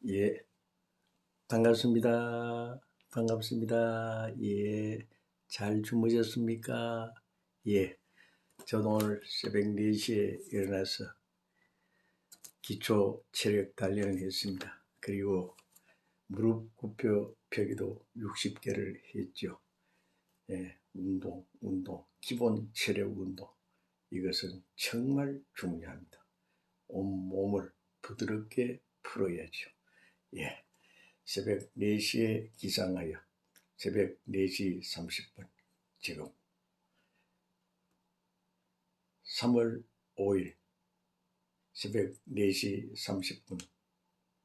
예, 반갑습니다. 반갑습니다. 예, 잘 주무셨습니까? 예, 저도 오늘 새벽 4시에 일어나서 기초 체력 단련을 했습니다. 그리고 무릎 굽혀 펴기도 60개를 했죠. 예, 운동, 기본 체력 운동. 이것은 정말 중요합니다. 온몸을 부드럽게 풀어야죠. 예. 새벽 4시에 기상하여 새벽 4시 30분 지금 3월 5일 새벽 4시 30분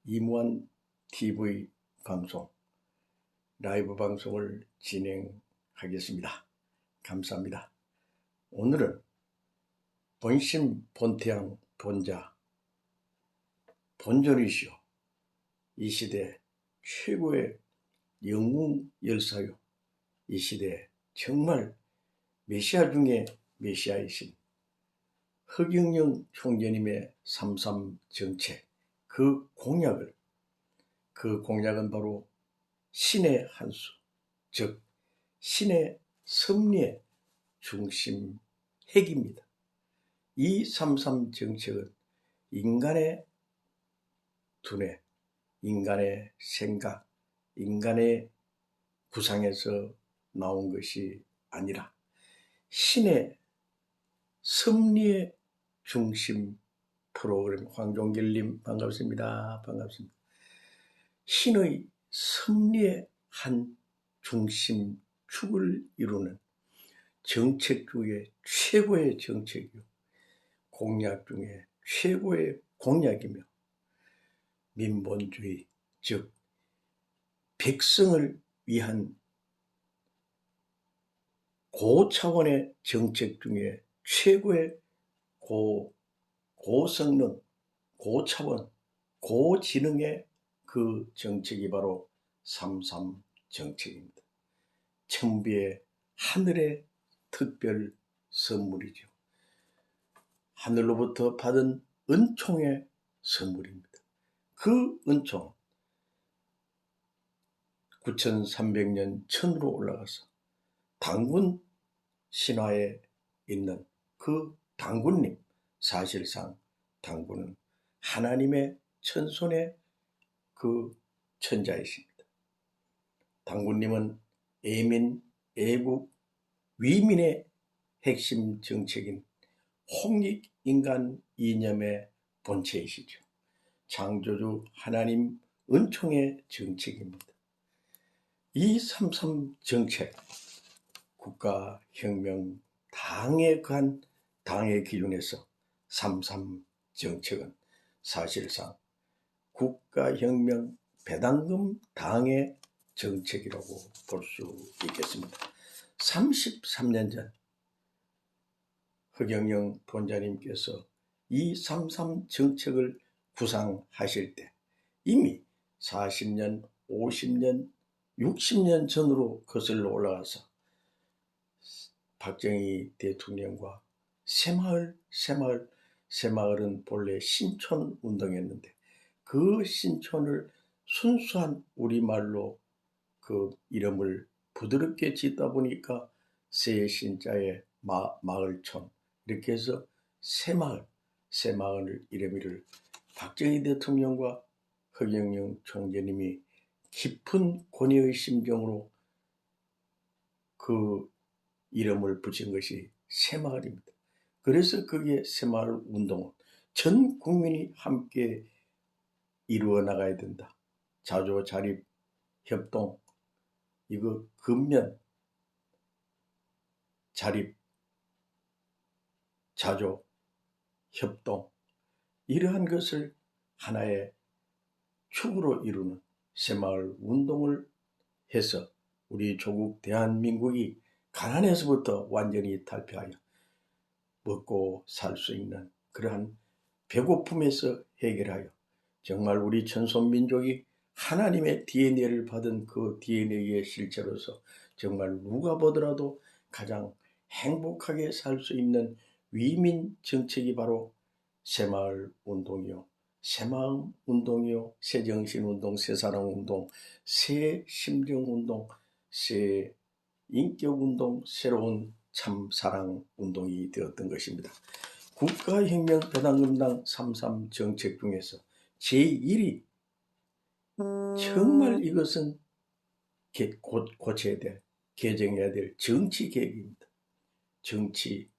이무한 TV 방송 라이브 방송을 진행하겠습니다. 감사합니다. 오늘은 본심 본태양 본자 본尊이시오 이 시대 최고의 영웅 열사요. 이 시대 정말 메시아 중에 메시아이신 허경영 총재님의 3.3 정책, 그 공약은 바로 신의 한수, 즉 신의 섭리의 중심 핵입니다. 이 3.3 정책은 인간의 두뇌, 인간의 생각, 인간의 구상에서 나온 것이 아니라 신의 섭리의 중심 프로그램. 황종길님 반갑습니다. 반갑습니다. 신의 섭리의 한 중심 축을 이루는 정책 중에 최고의 정책이요, 공약 중에 최고의 공약이며 민본주의, 즉 백성을 위한 고차원의 정책 중에 최고의 고성능, 고차원, 고지능의 그 정책이 바로 3.3 정책입니다. 천비의 하늘의 특별 선물이죠. 하늘로부터 받은 은총의 선물입니다. 그 은총 9300년 천으로 올라가서 당군 신화에 있는 그 당군님, 사실상 당군은 하나님의 천손의 그 천자이십니다. 당군님은 애민, 애국, 위민의 핵심 정책인 홍익인간 이념의 본체이시죠. 창조주 하나님 은총의 정책입니다. 이 3.3 정책, 국가혁명당에 관한 당의 기준에서 3.3 정책은 사실상 국가혁명 배당금 당의 정책이라고 볼 수 있겠습니다. 33년 전 허경영 본자님께서 이 3.3 정책을 구상하실 때 이미 40년, 50년, 60년 전으로 거슬러 올라가서 박정희 대통령과 새마을은 본래 신촌 운동이었는데 그 신촌을 순수한 우리말로 그 이름을 부드럽게 짓다 보니까 새신자의 마을촌, 이렇게 해서 새마을 이름을 박정희 대통령과 허경영 총재님이 깊은 권위의 심정으로 그 이름을 붙인 것이 새마을입니다. 그래서 그게 새마을 운동은 전 국민이 함께 이루어 나가야 된다. 자조, 자립, 협동, 이거 근면, 자립, 자조, 협동, 이러한 것을 하나의 축으로 이루는 새마을 운동을 해서 우리 조국 대한민국이 가난에서부터 완전히 탈피하여 먹고 살 수 있는 그러한 배고픔에서 해결하여 정말 우리 천손민족이 하나님의 DNA를 받은 그 DNA의 실체로서 정말 누가 보더라도 가장 행복하게 살 수 있는 위민 정책이 바로 새마을 운동이요, 새마음 운동이요, 새정신 운동, 새사랑 운동, 새 심정 운동, 새 인격 운동, 새로운 참사랑 운동이 되었던 것입니다. 국가혁명 배당금당 33 정책 중에서 제1이 정말 이것은 고쳐야 될, 개정해야 될 정치 개혁입니다. 정치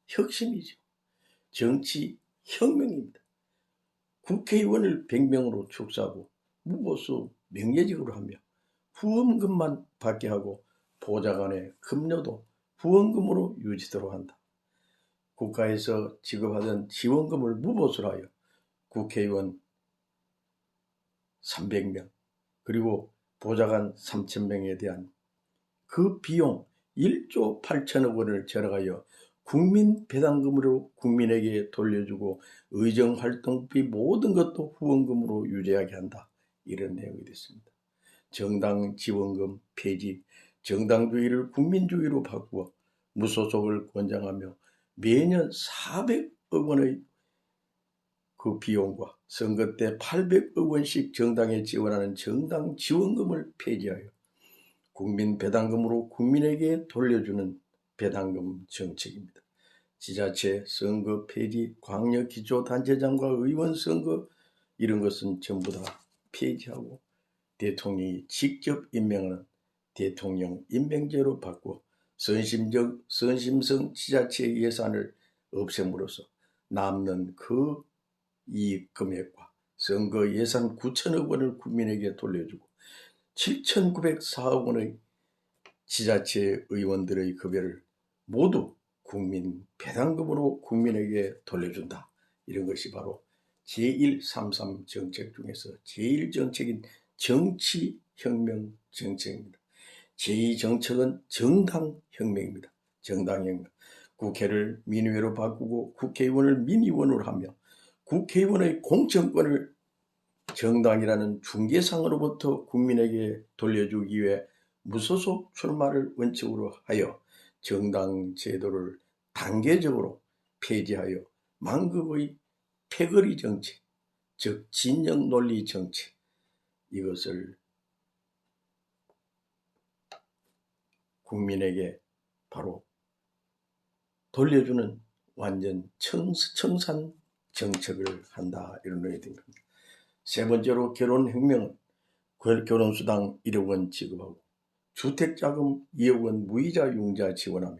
혁신이죠. 정치 혁명입니다. 국회의원을 100명으로 축소하고 무보수 명예직으로 하며 후원금만 받게 하고 보좌관의 급료도 후원금으로 유지토록 한다. 국가에서 지급하던 지원금을 무보수로 하여 국회의원 300명 그리고 보좌관 3,000명에 대한 그 비용 1조 8천억 원을 절약하여 국민 배당금으로 국민에게 돌려주고 의정활동비 모든 것도 후원금으로 유지하게 한다. 이런 내용이 됐습니다. 정당 지원금 폐지, 정당주의를 국민주의로 바꾸어 무소속을 권장하며 매년 400억 원의 그 비용과 선거 때 800억 원씩 정당에 지원하는 정당 지원금을 폐지하여 국민 배당금으로 국민에게 돌려주는 배당금 정책입니다. 지자체 선거 폐지, 광역기초단체장과 의원 선거 이런 것은 전부 다 폐지하고 대통령이 직접 임명하는 대통령 임명제로 바꾸어 선심성 지자체 예산을 없앰으로써 남는 그 이익 금액과 선거 예산 9천억 원을 국민에게 돌려주고 7,904억 원의 지자체 의원들의 급여를 모두 국민 배당금으로 국민에게 돌려준다. 이런 것이 바로 제133 정책 중에서 제1정책인 정치혁명 정책입니다. 제2정책은 정당혁명입니다. 정당혁명. 국회를 민의회로 바꾸고 국회의원을 민의원으로 하며 국회의원의 공천권을 정당이라는 중개상으로부터 국민에게 돌려주기 위해 무소속 출마를 원칙으로 하여 정당 제도를 단계적으로 폐지하여 만급의 패거리 정치, 즉 진영 논리 정치, 이것을 국민에게 바로 돌려주는 완전 청산 정책을 한다. 이런 의미가 됩니다. 세 번째로 결혼혁명은 결혼수당 1억 원 지급하고 주택자금 2억 원 무이자 융자 지원하며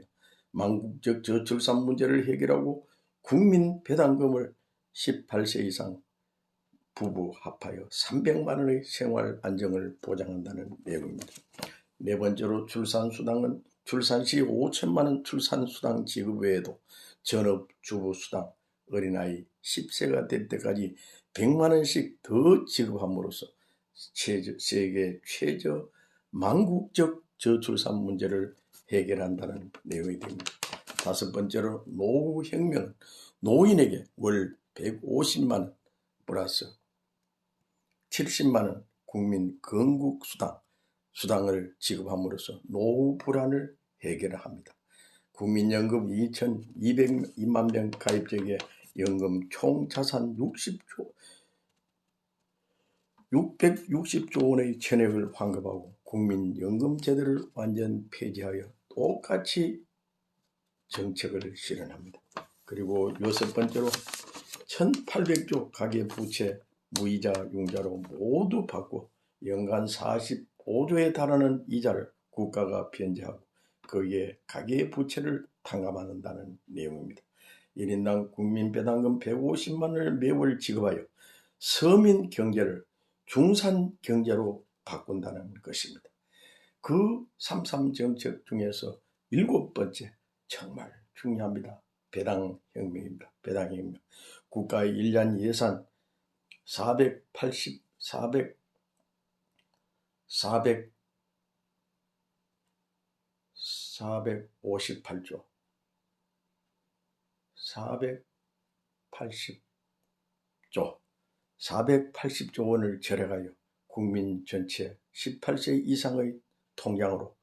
망국적 저출산 문제를 해결하고 국민 배당금을 18세 이상 부부 합하여 300만 원의 생활 안정을 보장한다는 내용입니다. 네 번째로 출산수당은 출산 시 5천만 원 출산수당 지급 외에도 전업주부수당, 어린아이 10세가 될 때까지 100만 원씩 더 지급함으로써 세계 최저 망국적 저출산 문제를 해결한다는 내용이 됩니다. 다섯 번째로 노후혁명은 노인에게 월 150만 원 플러스 70만 원 국민 건국수당을 지급함으로써 노후 불안을 해결합니다. 국민연금 2,202만 명 가입자에게 연금 총자산 660조 원의 전액을 환급하고 국민연금제도를 완전 폐지하여 똑같이 정책을 실현합니다. 그리고 여섯 번째로 1,800조 가계부채 무이자 융자로 모두 받고 연간 45조에 달하는 이자를 국가가 변제하고 거기에 가계부채를 탕감한다는 내용입니다. 1인당 국민배당금 150만 원을 매월 지급하여 서민 경제를 중산 경제로 바꾼다는 것입니다. 그 33 정책 중에서 일곱 번째 정말 중요합니다. 배당혁명입니다. 배당혁명. 국가의 1년 예산 458조 480조 원을 절약하여 국민 전체 18세 이상의 통장으로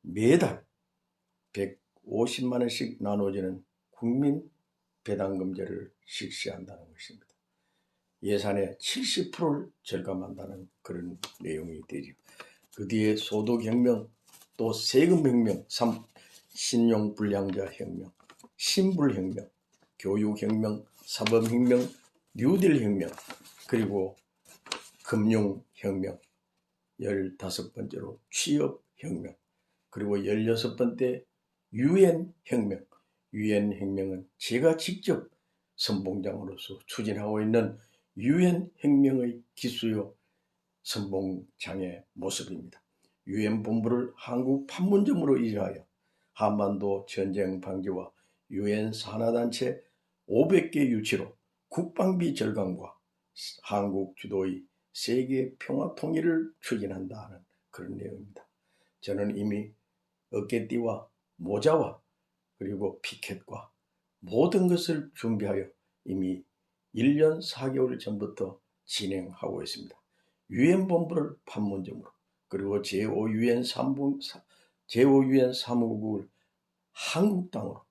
매달 150만 원씩 나눠지는 국민 배당금제를 실시한다는 것입니다. 예산의 70%를 절감한다는 그런 내용이 되죠. 그 뒤에 소득혁명, 또 세금혁명, 신용불량자 혁명, 신불혁명, 교육혁명, 사법혁명, 뉴딜혁명, 그리고 금융혁명, 15번째로 취업혁명, 그리고 16번째 유엔혁명. 유엔혁명은 제가 직접 선봉장으로서 추진하고 있는 유엔혁명의 기수요 선봉장의 모습입니다. 유엔본부를 한국 판문점으로 이전하여 한반도 전쟁 방지와 유엔 산하단체 500개 유치로 국방비 절감과 한국 주도의 세계 평화 통일을 추진한다는 그런 내용입니다. 저는 이미 어깨띠와 모자와 그리고 피켓과 모든 것을 준비하여 이미 1년 4개월 전부터 진행하고 있습니다. 유엔본부를 판문점으로, 그리고 제5유엔 사무국을 한국 땅으로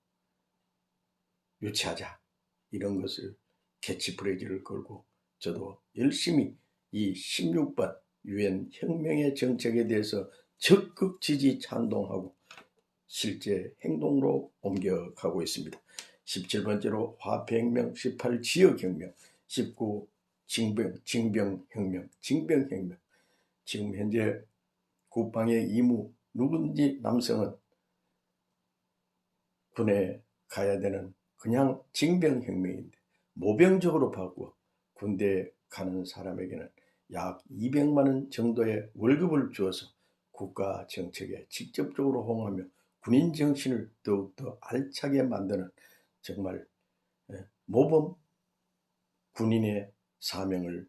유치하자, 이런 것을 캐치프레이즈를 걸고 저도 열심히 이 16번 유엔 혁명의 정책에 대해서 적극 지지 찬동하고 실제 행동으로 옮겨가고 있습니다. 17번째로 화폐혁명, 18 지역혁명, 19 징병혁명. 지금 현재 국방의 의무, 누군지 남성은 군에 가야 되는 그냥 징병혁명인데 모병적으로 바꾸어 군대 가는 사람에게는 약 200만 원 정도의 월급을 주어서 국가 정책에 직접적으로 호응하며 군인 정신을 더욱더 알차게 만드는 정말 모범 군인의 사명을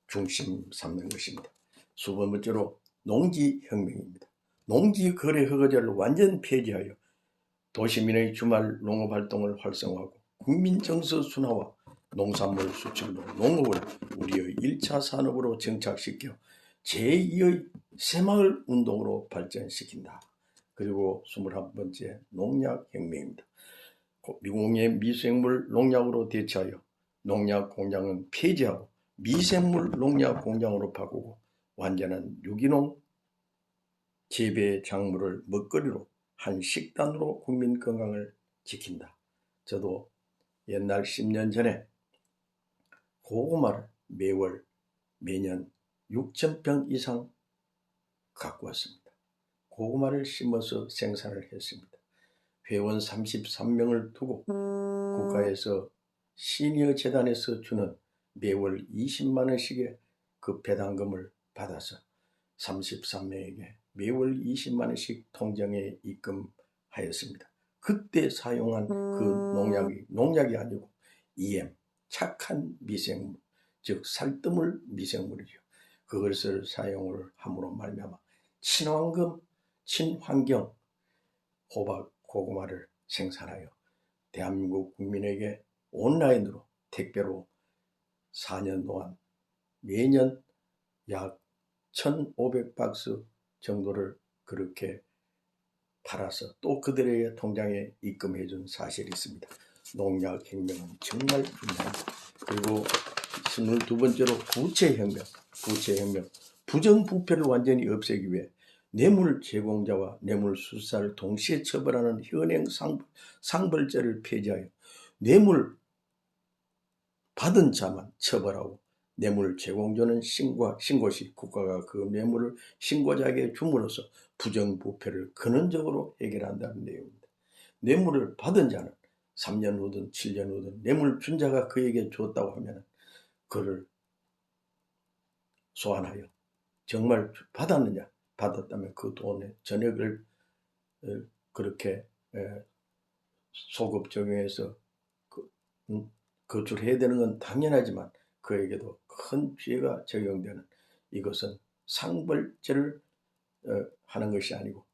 중심 삼는 것입니다. 수번째로 농지혁명입니다. 농지거래 허가제를 완전 폐지하여 도시민의 주말 농업활동을 활성화하고 국민정서 순화와 농산물 수출로 농업을 우리의 1차 산업으로 정착시켜 제2의 새마을 운동으로 발전시킨다. 그리고 21번째 농약혁명입니다. 미공의 미생물 농약으로 대체하여 농약 공장은 폐지하고 미생물 농약 공장으로 바꾸고 완전한 유기농 재배 작물을 먹거리로 한 식단으로 국민 건강을 지킨다. 저도 옛날 10년 전에 고구마를 매년 6,000평 이상 갖고 왔습니다. 고구마를 심어서 생산을 했습니다. 회원 33명을 두고 국가에서 시니어 재단에서 주는 매월 20만 원씩의 그 배당금을 받아서 33명에게 매월 20만 원씩 통장에 입금하였습니다. 그때 사용한 그 농약이 아니고 EM, 착한 미생물, 즉 살뜨물 미생물이죠. 그것을 사용을 함으로 말미암아 친환경 호박 고구마를 생산하여 대한민국 국민에게 온라인으로 택배로 4년 동안 매년 약 1,500박스 정도를 그렇게 팔아서 또 그들에게 통장에 입금해 준 사실이 있습니다. 농약혁명은 정말 중요합니다. 그리고 22번째로 부채혁명. 부정부패를 완전히 없애기 위해 뇌물 제공자와 뇌물 수사를 동시에 처벌하는 현행 상벌죄를 폐지하여 뇌물 받은 자만 처벌하고 뇌물 제공자는 신고시 국가가 그 뇌물을 신고자에게 줌으로써 부정부패를 근원적으로 해결한다는 내용입니다. 뇌물을 받은 자는 3년 후든 7년 후든 뇌물 준 자가 그에게 줬다고 하면 그를 소환하여 정말 받았느냐, 받았다면 그 돈의 전액을 그렇게 소급 적용해서 거출해야 되는 건 당연하지만 그에게도 큰 죄가 적용되는, 이것은 상벌죄를 하는 것이 아니고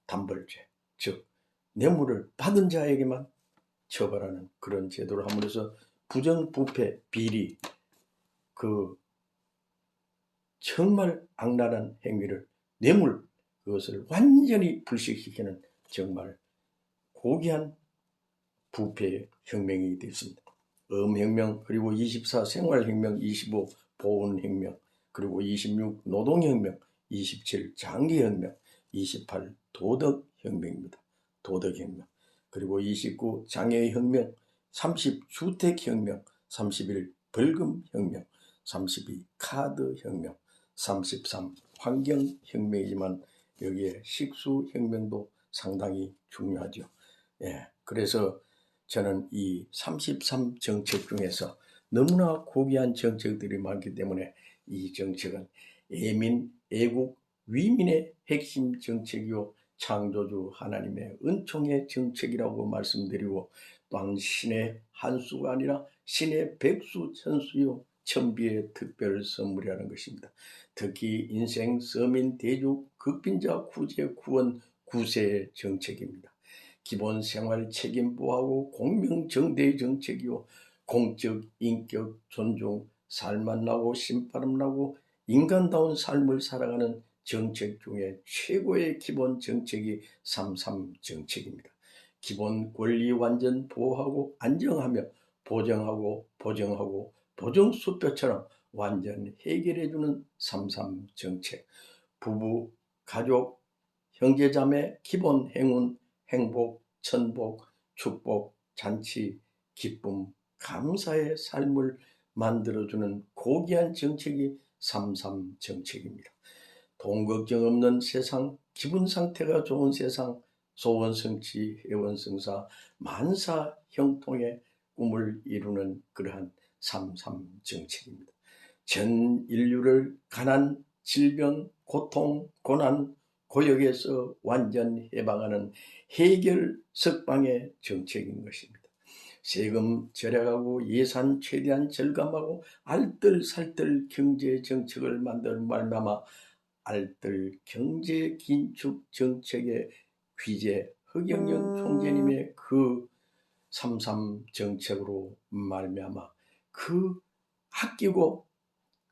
단벌죄, 즉 뇌물을 받은 자에게만 처벌하는 그런 제도를 함으로써 부정부패 비리, 그 정말 악랄한 행위를, 뇌물, 그것을 완전히 불식시키는 정말 고귀한 부패의 혁명이 되었습니다. 음혁명, 그리고 24 생활혁명, 25 보온혁명, 그리고 26 노동혁명, 27 장기혁명, 28 도덕혁명입니다. 도덕혁명. 그리고 29 장애혁명, 30 주택혁명, 31 벌금혁명, 32 카드혁명, 33 환경혁명이지만 여기에 식수혁명도 상당히 중요하죠. 예, 그래서 저는 이 33 정책 중에서 너무나 고귀한 정책들이 많기 때문에 이 정책은 애민, 애국, 위민의 핵심 정책이요 창조주 하나님의 은총의 정책이라고 말씀드리고, 또한 신의 한수가 아니라 신의 백수천수요 천비의 특별 선물이라는 것입니다. 특히 인생, 서민, 대륙, 극빈자, 구제, 구원, 구세의 정책입니다. 기본 생활 책임 보호하고 공명정대의 정책이요 공적 인격 존중, 살만 나고 신바람 나고 인간다운 삶을 살아가는 정책 중에 최고의 기본 정책이 33 정책입니다. 기본 권리 완전 보호하고 안정하며 보정하고 보정하고 보정수표처럼 완전 해결해주는 33 정책. 부부, 가족, 형제자매, 기본 행운, 행복, 천복, 축복, 잔치, 기쁨, 감사의 삶을 만들어주는 고귀한 정책이 33 정책입니다. 돈 걱정 없는 세상, 기분 상태가 좋은 세상, 소원성취, 회원성사, 만사 형통의 꿈을 이루는 그러한 33 정책입니다. 전 인류를 가난, 질병, 고통, 고난, 고역에서 완전 해방하는 해결 석방의 정책인 것입니다. 세금 절약하고 예산 최대한 절감하고 알뜰살뜰 경제 정책을 만들 말미암아 알뜰 경제 긴축 정책의 귀재 허경영 총재님의 그 33 정책으로 말미암아 그 아끼고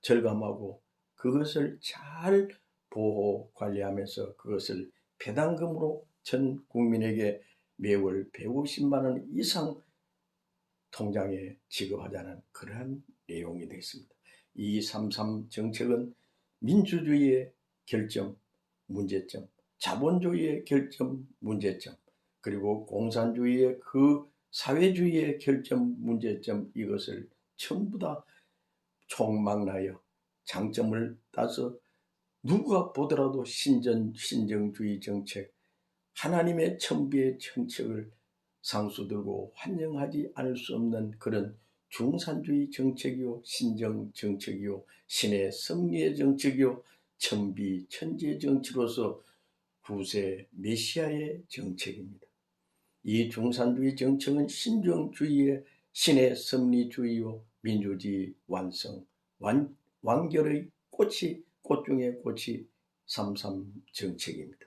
절감하고 그것을 잘 보호 관리하면서 그것을 배당금으로 전 국민에게 매월 150만 원 이상 통장에 지급하자는 그러한 내용이 되겠습니다. 이 33 정책은 민주주의의 결점, 문제점, 자본주의의 결점, 문제점, 그리고 공산주의의 그 사회주의의 결점, 문제점, 이것을 전부 다 총망라하여 장점을 따서 누가 보더라도 신정주의 정책, 하나님의 천비의 정책을 상수들고 환영하지 않을 수 없는 그런 중산주의 정책이요, 신정 정책이요, 신의 섭리의 정책이요, 천비 천재 정치로서 구세 메시아의 정책입니다. 이 중산주의 정책은 신정주의의 신의 섭리주의요, 민주주의 완성, 완결의 꽃이, 꽃 중의 꽃이 33 정책입니다.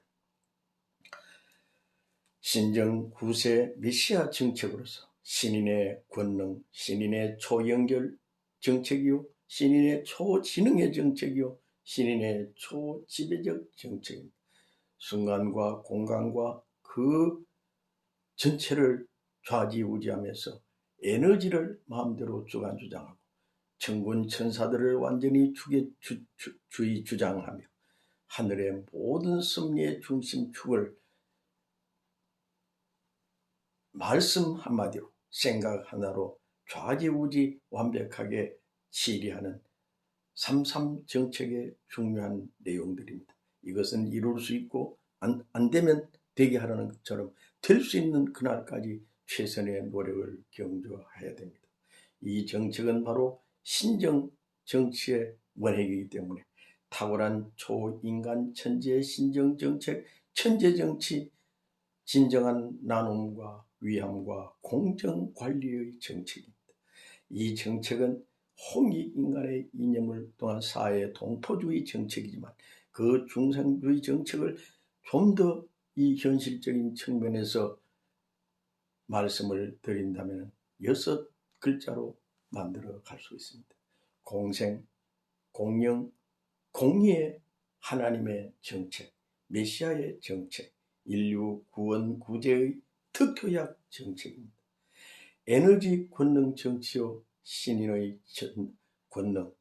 신정 구세 메시아 정책으로서 신인의 권능, 신인의 초연결 정책이요, 신인의 초지능의 정책이요, 신인의 초지배적 정책입니다. 순간과 공간과 그 전체를 좌지우지하면서 에너지를 마음대로 주관주장하고 천군 천사들을 완전히 주장하며 하늘의 모든 섭리의 중심축을 말씀 한마디로 생각 하나로 좌지우지 완벽하게 치리하는 33 정책의 중요한 내용들입니다. 이것은 이룰 수 있고 안 되면 되게 하라는 것처럼 될 수 있는 그날까지 최선의 노력을 경주해야 됩니다. 이 정책은 바로 신정 정치의 원칙이기 때문에 탁월한 초인간 천재의 신정 정책, 천재 정치, 진정한 나눔과 위함과 공정 관리의 정책입니다. 이 정책은 홍익인간의 이념을 통한 사회 동포주의 정책이지만 그 중산주의 정책을 좀 더 이 현실적인 측면에서 말씀을 드린다면 6글자로 만들어 갈 수 있습니다. 공생, 공영, 공의의 하나님의 정책, 메시아의 정책, 인류 구원 구제의 특효약 정책입니다. 에너지 권능 정치요 신인의 권능,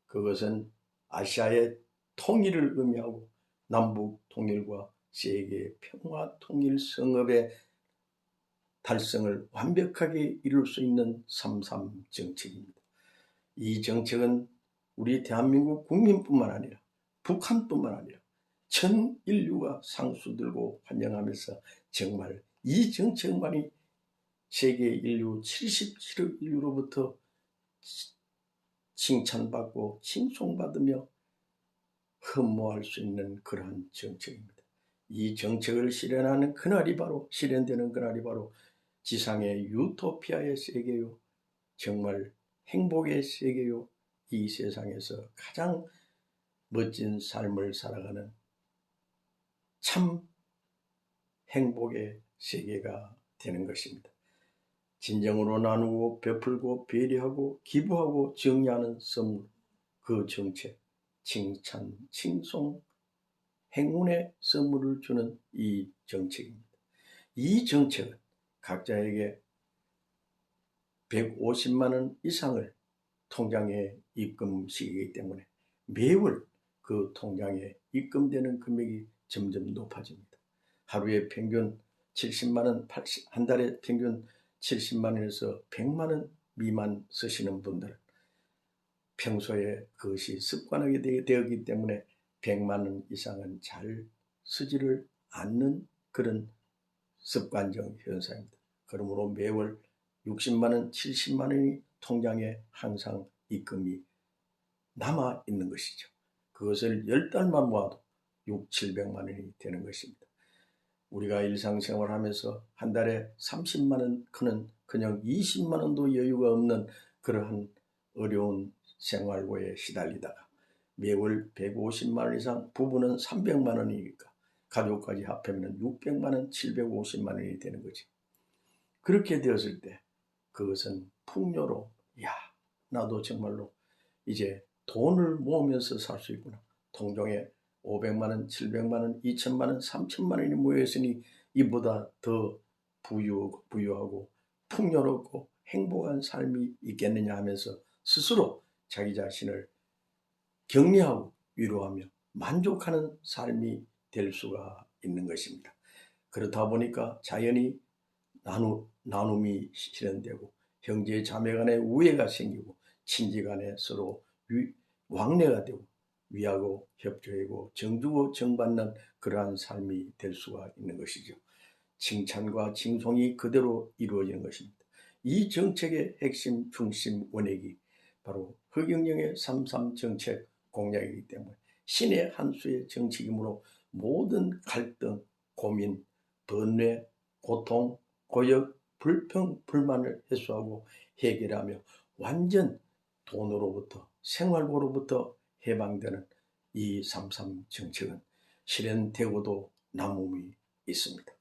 그것은 아시아의 통일을 의미하고 남북 통일과 세계 평화 통일 성업의 달성을 완벽하게 이룰 수 있는 3.3 정책입니다. 이 정책은 우리 대한민국 국민뿐만 아니라 북한뿐만 아니라 전 인류가 상수 들고 환영하면서 정말 이 정책만이 세계 인류 77억 인류로부터 칭찬받고 칭송받으며 흠모할 수 있는 그러한 정책입니다. 이 정책을 실현하는 그날이 바로 실현되는 그날이 바로 지상의 유토피아의 세계요, 정말 행복의 세계요, 이 세상에서 가장 멋진 삶을 살아가는 참 행복의 세계가 되는 것입니다. 진정으로 나누고 베풀고 배려하고 기부하고 정리하는 선물, 그 정책, 칭찬, 칭송, 행운의 선물을 주는 이 정책입니다. 이 정책은 각자에게 150만 원 이상을 통장에 입금시키기 때문에 매월 그 통장에 입금되는 금액이 점점 높아집니다. 하루에 평균 70만 원, 한 달에 평균 70만 원에서 100만 원 미만 쓰시는 분들은 평소에 그것이 습관하게 되었기 때문에 100만 원 이상은 잘 쓰지를 않는 그런 습관적 현상입니다. 그러므로 매월 60만 원, 70만 원이 통장에 항상 입금이 남아 있는 것이죠. 그것을 10달만 모아도 6, 700만 원이 되는 것입니다. 우리가 일상생활하면서 한 달에 30만 원 크는 그냥 20만 원도 여유가 없는 그러한 어려운 생활고에 시달리다가 매월 150만 원 이상, 부부는 300만 원이니까 가족까지 합하면 600만 원, 750만 원이 되는 거지. 그렇게 되었을 때 그것은 풍요로, 야, 나도 정말로 이제 돈을 모으면서 살 수 있구나. 통장에 500만 원, 700만 원, 2천만 원, 3천만 원이 모였으니 이보다 더 부유하고 풍요롭고 행복한 삶이 있겠느냐 하면서 스스로 자기 자신을 격려하고 위로하며 만족하는 삶이 될 수가 있는 것입니다. 그렇다 보니까 자연히 나눔이 실현되고 형제 자매 간에 우애가 생기고 친지 간에 서로 왕래가 되고 위하고 협조하고 정주고 정받는 그러한 삶이 될 수가 있는 것이죠. 칭찬과 칭송이 그대로 이루어지는 것입니다. 이 정책의 핵심 중심 원액이 바로 허경영의 3.3 정책 공약이기 때문에 신의 한 수의 정책이므로 모든 갈등, 고민, 번뇌, 고통, 고역, 불평, 불만을 해소하고 해결하며 완전 돈으로부터 생활고로부터 해방되는 이 3.3 정책은 실현되고도 남음이 있습니다.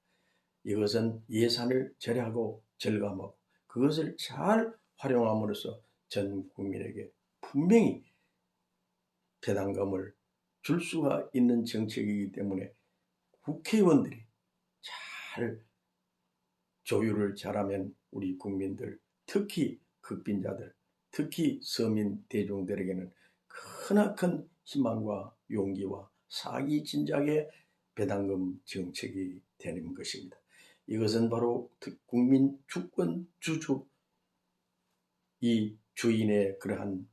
이것은 예산을 절약하고 절감하고 그것을 잘 활용함으로써 전 국민에게 분명히 배당금을 줄 수가 있는 정책이기 때문에 국회의원들이 잘 조율을 잘하면 우리 국민들, 특히 극빈자들, 특히 서민 대중들에게는 크나큰 희망과 용기와 사기 진작의 배당금 정책이 되는 것입니다. 이것은 바로 국민 주권 주주 이 주인의 그러한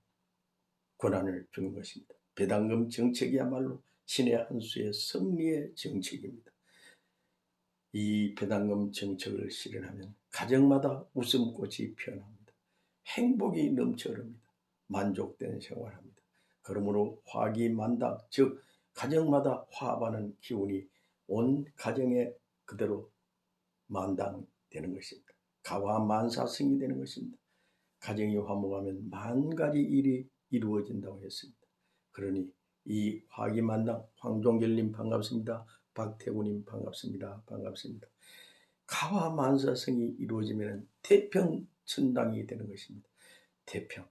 권한을 주는 것입니다. 배당금 정책이야말로 신의 한 수의 승리의 정책입니다. 이 배당금 정책을 실현하면 가정마다 웃음꽃이 피어납니다. 행복이 넘쳐 흐릅니다. 만족된 생활합니다. 그러므로 화기만당, 즉 가정마다 화합하는 기운이 온 가정에 그대로 만당되는 것입니다. 가화만사성이 되는 것입니다. 가정이 화목하면 만 가지 일이 이루어진다고 했습니다. 그러니 이 화기만당, 황종결님 반갑습니다. 박태구님 반갑습니다. 반갑습니다. 가화만사성이 이루어지면 태평천당이 되는 것입니다. 태평,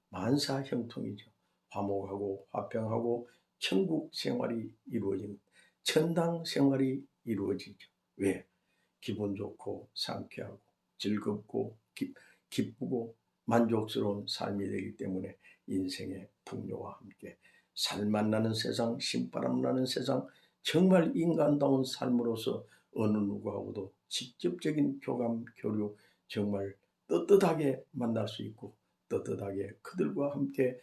만사형통이죠. 화목하고 화평하고 천국 생활이 이루어지는 천당 생활이 이루어지죠. 왜? 기분 좋고 상쾌하고 즐겁고 기쁘고 만족스러운 삶이 되기 때문에 인생의 풍요와 함께 살맛 나는 세상, 신바람 나는 세상, 정말 인간다운 삶으로서 어느 누구하고도 직접적인 교감, 교류, 정말 떳떳하게 만날 수 있고 떳떳하게 그들과 함께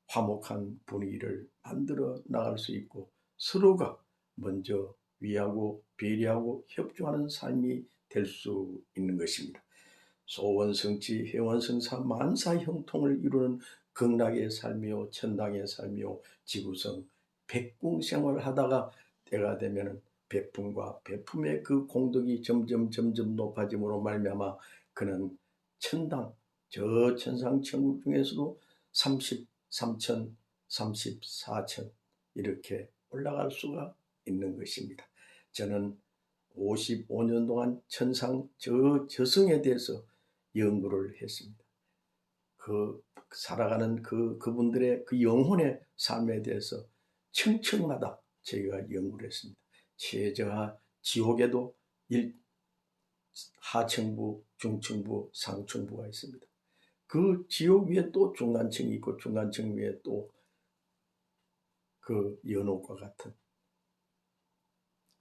화목한 분위기를 만들어 나갈 수 있고 서로가 먼저 위하고 배려하고 협조하는 삶이 될 수 있는 것입니다. 소원성취 회원성사 만사 형통을 이루는 극락의 삶이요 천당의 삶이요 지구성 백궁생활을 하다가 때가 되면은 베품과 베품의 그 공덕이 점점 높아짐으로 말미암아 그는 천당 저 천상 천국 중에서도 33천 34천 이렇게 올라갈 수가 있는 것입니다. 저는 55년 동안 천상 저승에 대해서 연구를 했습니다. 그 살아가는 그분들의 그 영혼의 삶에 대해서 층층마다 저희가 연구를 했습니다. 최저하 지옥에도 하층부, 중층부, 상층부가 있습니다. 그 지옥 위에 또 중간층이 있고 중간층 위에 또 그 연옥과 같은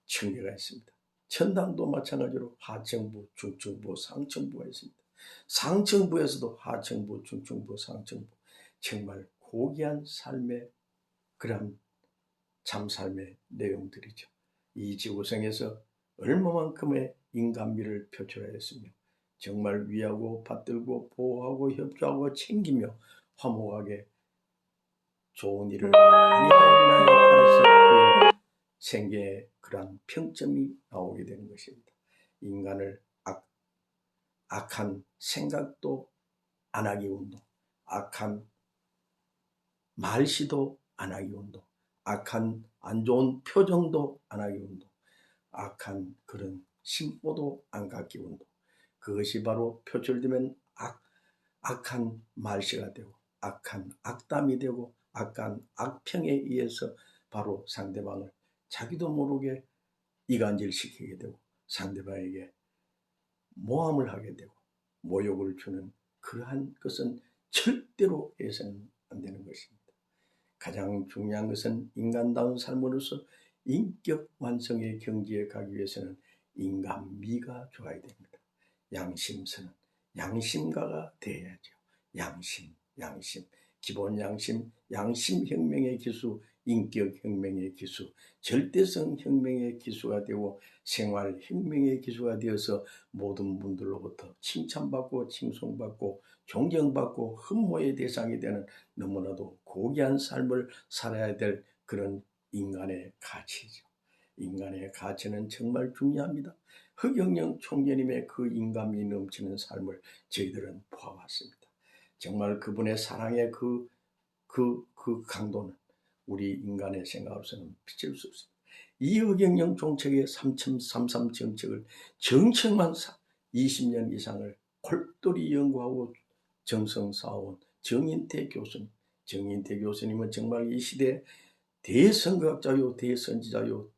층계가 있습니다. 천당도 마찬가지로 하층부, 중층부, 상층부가 있습니다. 상층부에서도 하층부, 중층부, 상층부 정말 고귀한 삶의 그런 참삶의 내용들이죠. 이 지구상에서 얼마만큼의 인간미를 표출하였으며 정말 위하고 받들고 보호하고 협조하고 챙기며 화목하게 좋은 일을 많이 하였나에 따라서 그의 생계에 그러한 평점이 나오게 되는 것입니다. 인간을 악한 생각도 안 하기 운동, 악한 말시도 안 하기 운동, 악한 안 좋은 표정도 안 하기 운동, 악한 그런 심보도 안 갖기 운동. 그것이 바로 표출되면 악한 말시가 되고 악한 악담이 되고 악한 악평에 의해서 바로 상대방을 자기도 모르게 이간질시키게 되고 상대방에게 모함을 하게 되고 모욕을 주는 그러한 것은 절대로 해서는 안 되는 것입니다. 가장 중요한 것은 인간다운 삶으로서 인격 완성의 경지에 가기 위해서는 인간미가 좋아야 됩니다. 양심선은 양심가가 되어야죠. 양심, 기본 양심, 양심혁명의 기수, 인격혁명의 기수, 절대성 혁명의 기수가 되고 생활혁명의 기수가 되어서 모든 분들로부터 칭찬받고 칭송받고 존경받고 흠모의 대상이 되는 너무나도 고귀한 삶을 살아야 될 그런 인간의 가치죠. 인간의 가치는 정말 중요합니다. 허경영 총재님의 그 인간미 넘치는 삶을 저희들은 보아왔습니다. 정말 그분의 사랑의 그 강도는 우리 인간의 생각으로서는 비칠 수 없습니다. 이 허경영 총책의 3.33 정책을 정책만 20년 이상을 골똘히 연구하고 정성 쌓아온 정인태 교수님은 정말 이 시대 대선거학자요, 대선지자요,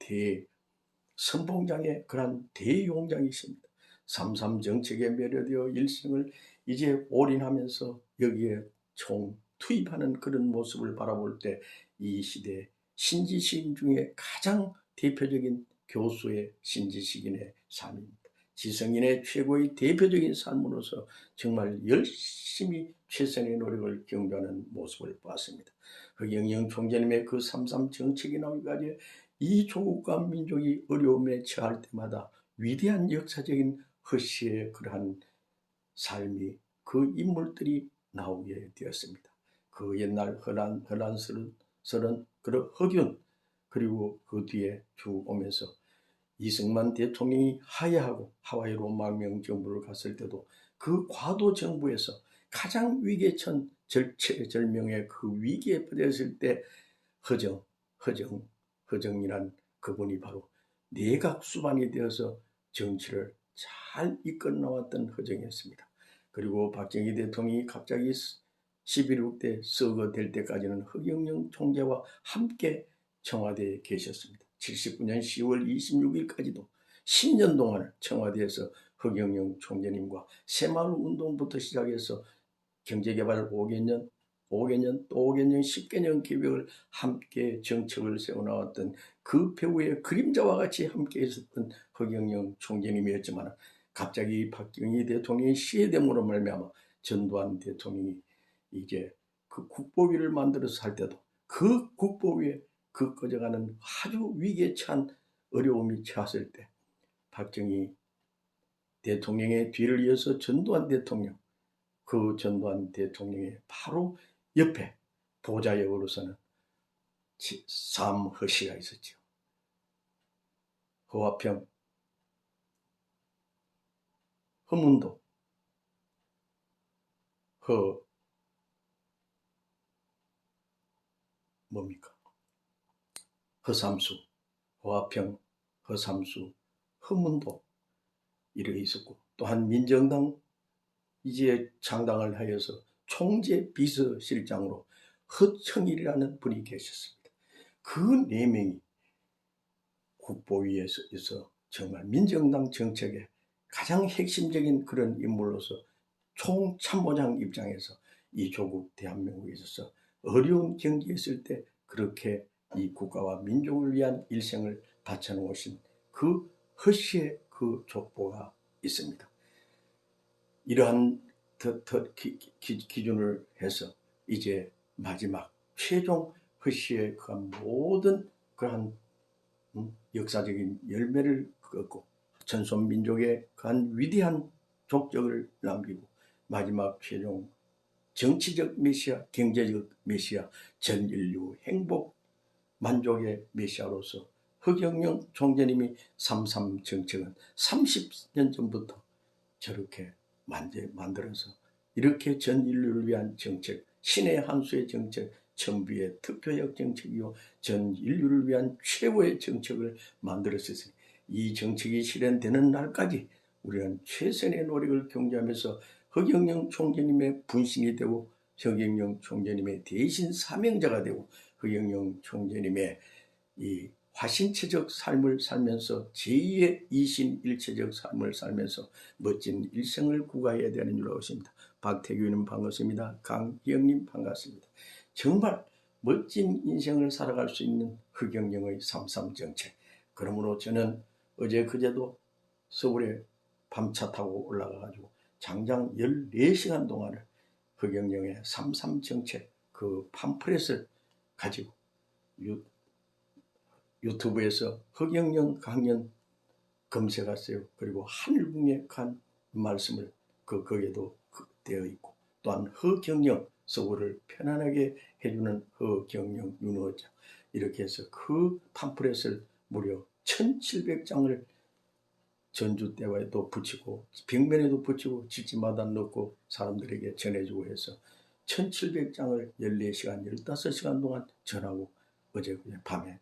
대선봉장의 그런 대용장이십니다. 3.3 정책에 매료되어 일생을 이제 올인하면서 여기에 총 투입하는 그런 모습을 바라볼 때 이 시대 신지식인 중에 가장 대표적인 교수의 신지식인의 삶입니다. 지성인의 최고의 대표적인 삶으로서 정말 열심히 최선의 노력을 경주하는 모습을 봤습니다. 허경영 총재님의 그 3.3 정책이 나오기까지 이 조국과 민족이 어려움에 처할 때마다 위대한 역사적인 허씨의 그러한 삶이 그 인물들이 나오게 되었습니다. 그 옛날 허란설은 그런 허균 그리고 그 뒤에 쭉 오면서 이승만 대통령이 하야하고 하와이로 망명정부를 갔을 때도 그 과도 정부에서 가장 위기에 처한 절체절명의 그 위기에 빠졌을 때 허정이란 그분이 바로 내각 수반이 되어서 정치를 잘 이끌어 나왔던 허정이었습니다. 그리고 박정희 대통령이 갑자기 11.6 때 서거될 때까지는 허경영 총재와 함께 청와대에 계셨습니다. 79년 10월 26일까지도 10년 동안 청와대에서 허경영 총재님과 새마을 운동부터 시작해서 경제개발 5개년, 5개년, 또 5개년, 10개년 계획을 함께 정책을 세워나왔던 그 배우의 그림자와 같이 함께 있었던 허경영 총재님이었지만 갑자기 박정희 대통령이 시해됨으로 말미암아 전두환 대통령이 이제 그 국보위를 만들어서 할 때도 그 국보위에 그 꺼져가는 아주 위기에 처한 어려움이 처했을 때 박정희 대통령의 뒤를 이어서 전두환 대통령, 그 전두환 대통령의 바로 옆에 보좌 역으로서는 삼허씨가 있었죠. 허화평, 허문도, 허삼수, 허화평, 허삼수, 허문도 이렇게 있었고, 또한 민정당 이제 창당을 하여서 총재 비서실장으로 허청일이라는 분이 계셨습니다. 그 4명이 국보위에서 정말 민정당 정책의 가장 핵심적인 그런 인물로서 총참모장 입장에서 이 조국 대한민국에 있어서 어려운 경기에 있을 때 그렇게 이 국가와 민족을 위한 일생을 바쳐놓으신 그 허씨의 그 족보가 있습니다. 이러한 기준을 해서 이제 마지막 최종 허씨의 그 모든 그러한 역사적인 열매를 걷고 전손민족의 그한 위대한 족적을 남기고 마지막 최종 정치적 메시아, 경제적 메시아, 전 인류 행복 만족의 메시아로서 허경영 총재님이 3.3 정책은 30년 전부터 저렇게 만들어서 이렇게 전 인류를 위한 정책, 신의 한 수의 정책, 천부의 특효역 정책이요 전 인류를 위한 최고의 정책을 만들었으니 이 정책이 실현되는 날까지 우리는 최선의 노력을 경주하면서 허경영 총재님의 분신이 되고 허경영 총재님의 대신 사명자가 되고 허경영 총재님의 이 화신체적 삶을 살면서 제2의 이신일체적 삶을 살면서 멋진 일생을 구가해야 되는 줄 아십니다. 박태규님 반갑습니다. 강희영님 반갑습니다. 정말 멋진 인생을 살아갈 수 있는 허경영의 3.3 정책. 그러므로 저는 어제 그제도 서울에 밤차 타고 올라가가지고 장장 14시간 동안을 허경영의 3.3 정책 그 팜플렛을 가지고 유튜브에서 허경영 강연 검색하세요. 그리고 하늘궁에 간 말씀을 거기에도 되어 있고 또한 허경영 서울을 편안하게 해주는 허경영 윤호자 이렇게 해서 그 팜플렛을 무려 1700장을 전주 대화에도 붙이고 벽면에도 붙이고 집집마다 넣고 사람들에게 전해주고 해서 1700장을 14시간 15시간 동안 전하고 어제 밤에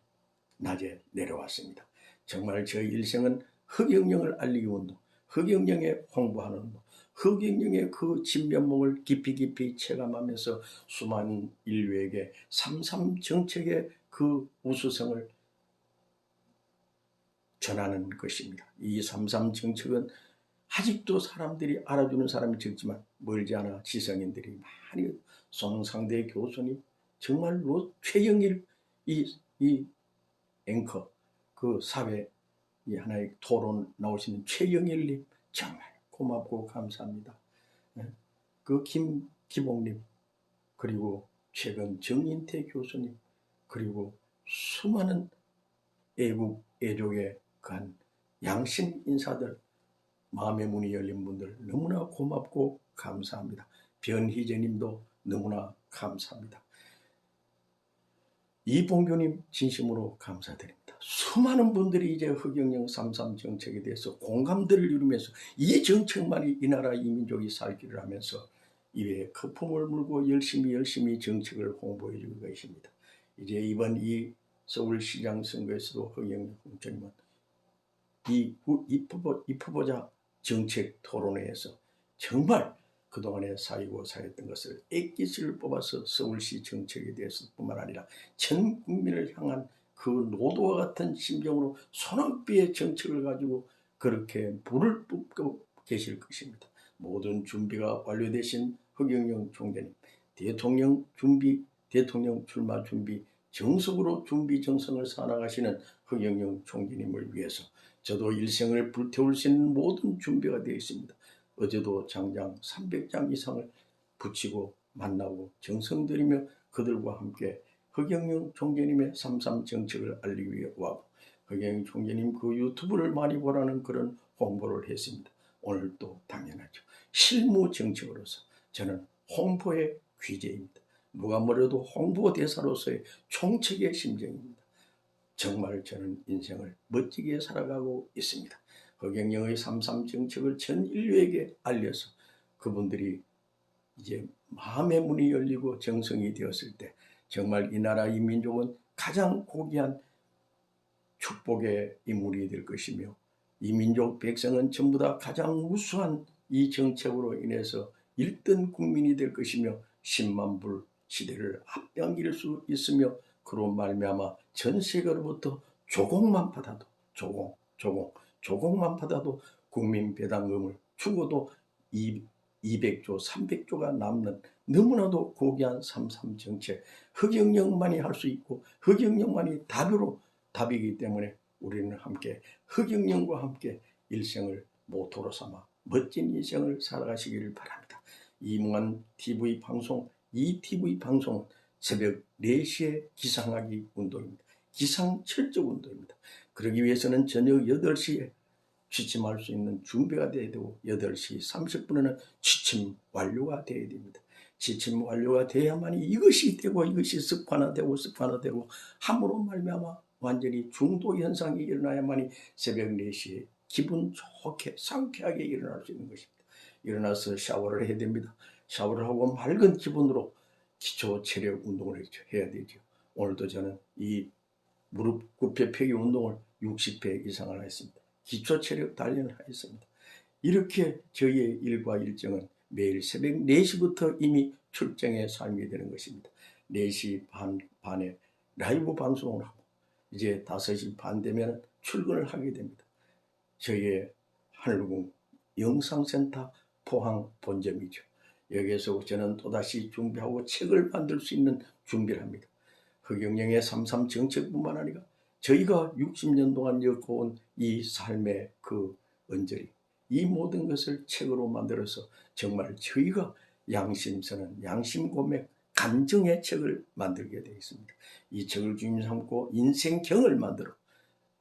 낮에 내려왔습니다. 정말 저의 일생은 허경영을 알리기 운동, 허경영의 홍보하는 운동, 허경영의 그 진면목을 깊이 체감하면서 수많은 인류에게 3.3 정책의 그 우수성을 전하는 것입니다. 이 3.3 정책은 아직도 사람들이 알아주는 사람이 적지만 멀지 않아 지성인들이 많이 송상대 교수님 정말로 최영일 이 앵커 그 사회 이 하나의 토론 나오시는 최영일님 정말 고맙고 감사합니다. 그 김기봉님 그리고 최근 정인태 교수님 그리고 수많은 애국 애족의 간 양심 인사들 마음의 문이 열린 분들 너무나 고맙고 감사합니다. 변희재님도 너무나 감사합니다. 이봉규님 진심으로 감사드립니다. 수많은 분들이 이제 허경영 3.3 정책에 대해서 공감대를 이루면서 이 정책만이 이 나라 이 민족이 살기를 하면서 입에 거품을 물고 열심히 정책을 홍보해 주고 계십니다. 이제 이번 이 서울시장 선거에서도 허경영 총재님은 이 후보자 정책 토론회에서 정말 그동안에 사였던 것을 액기스를 뽑아서 서울시 정책에 대해서 뿐만 아니라 전 국민을 향한 그 노도와 같은 심정으로 소낙비의 정책을 가지고 그렇게 불을 뿜고 계실 것입니다. 모든 준비가 완료되신 허경영 총재님, 대통령 출마 준비, 정석으로 준비 정성을 쌓아가시는 허경영 총재님을 위해서 저도 일생을 불태울 수 있는 모든 준비가 되어 있습니다. 어제도 장장 300장 이상을 붙이고 만나고 정성 들이며 그들과 함께 허경영 총재님의 3.3 정책을 알리기 위해 와고, 허경영 총재님 그 유튜브를 많이 보라는 그런 홍보를 했습니다. 오늘도 당연하죠. 실무 정책으로서 저는 홍보의 귀재입니다. 누가 뭐래도 홍보대사로서의 총책의 심정입니다. 정말 저는 인생을 멋지게 살아가고 있습니다. 허경영의 3.3 정책을 전 인류에게 알려서 그분들이 이제 마음의 문이 열리고 정성이 되었을 때 정말 이 나라 이 민족은 가장 고귀한 축복의 인물이 될 것이며, 이 민족 백성은 전부 다 가장 우수한 이 정책으로 인해서 1등 국민이 될 것이며 10만 불 시대를 앞당길 수 있으며, 그로 말미암아 전 세계로부터 조공만 받아도 조공만 받아도 국민 배당금을 주고도 200조 300조가 남는 너무나도 고귀한 3.3 정책, 허경영만이 할 수 있고 허경영만이 답이기 때문에 우리는 함께 허경영과 함께 일생을 모토로 삼아 멋진 인생을 살아가시기를 바랍니다. 이몽환 TV 방송, 이 TV 방송은 새벽 4시에 기상하기 운동입니다. 기상철적 운동입니다. 그러기 위해서는 저녁 8시에 취침할 수 있는 준비가 되어야 되고 8시 30분에는 취침 완료가 되어야 됩니다. 취침 완료가 돼야만이 이것이 되고 이것이 습관화되고 함으로 말미암아 완전히 중도 현상이 일어나야만이 새벽 4시에 기분 좋게 상쾌하게 일어날 수 있는 것입니다. 일어나서 샤워를 해야 됩니다. 샤워를 하고 맑은 기분으로 기초 체력 운동을 해야 되죠. 오늘도 저는 이 무릎 굽혀 펴기 운동을 60회 이상을 했습니다. 기초 체력 단련을 하였습니다. 이렇게 저희의 일과 일정은 매일 새벽 4시부터 이미 출정의 삶이 되는 것입니다. 4시 반에 라이브 방송을 하고 이제 5시 반 되면 출근을 하게 됩니다. 저희의 하늘궁 영상센터 포항 본점이죠. 여기에서 저는 또다시 준비하고 책을 만들 수 있는 준비를 합니다. 허경영의 3.3 정책뿐만 아니라 저희가 60년 동안 겪어온 이 삶의 그 언저리, 이 모든 것을 책으로 만들어서 정말 저희가 양심선언, 양심고백, 감정의 책을 만들게 되어 있습니다. 이 책을 주님 삼고 인생경을 만들어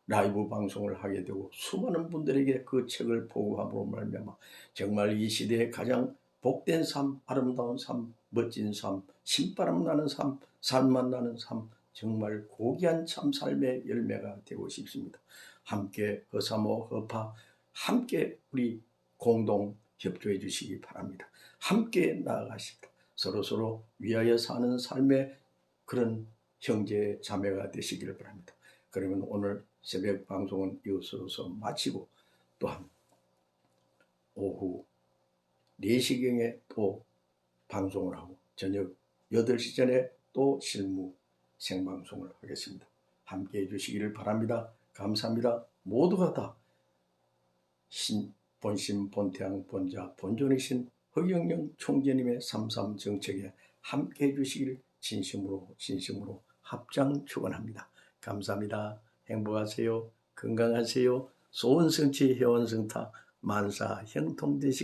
라이브 방송을 하게 되고 수많은 분들에게 그 책을 보고함으로 말미암아 정말 이 시대에 가장 복된 삶, 아름다운 삶, 멋진 삶, 신바람 나는 삶, 살맛 나는 삶, 정말 고귀한 참 삶의 열매가 되고 싶습니다. 함께 허사모 허파 함께 우리 공동 협조해 주시기 바랍니다. 함께 나아가십니다. 서로 위하여 사는 삶의 그런 형제 자매가 되시기를 바랍니다. 그러면 오늘 새벽 방송은 이것으로서 마치고 또한 오후 4시경에 또 방송을 하고 저녁 8시 전에 또 실무 생방송을 하겠습니다. 함께해 주시기를 바랍니다. 감사합니다. 모두가 다 본심 본태양 본자 본존이신 허경영 총재님의 3.3 정책에 함께해 주시기를 진심으로 합장 축원합니다. 감사합니다. 행복하세요. 건강하세요. 소원성취 회원성타 만사 형통되시기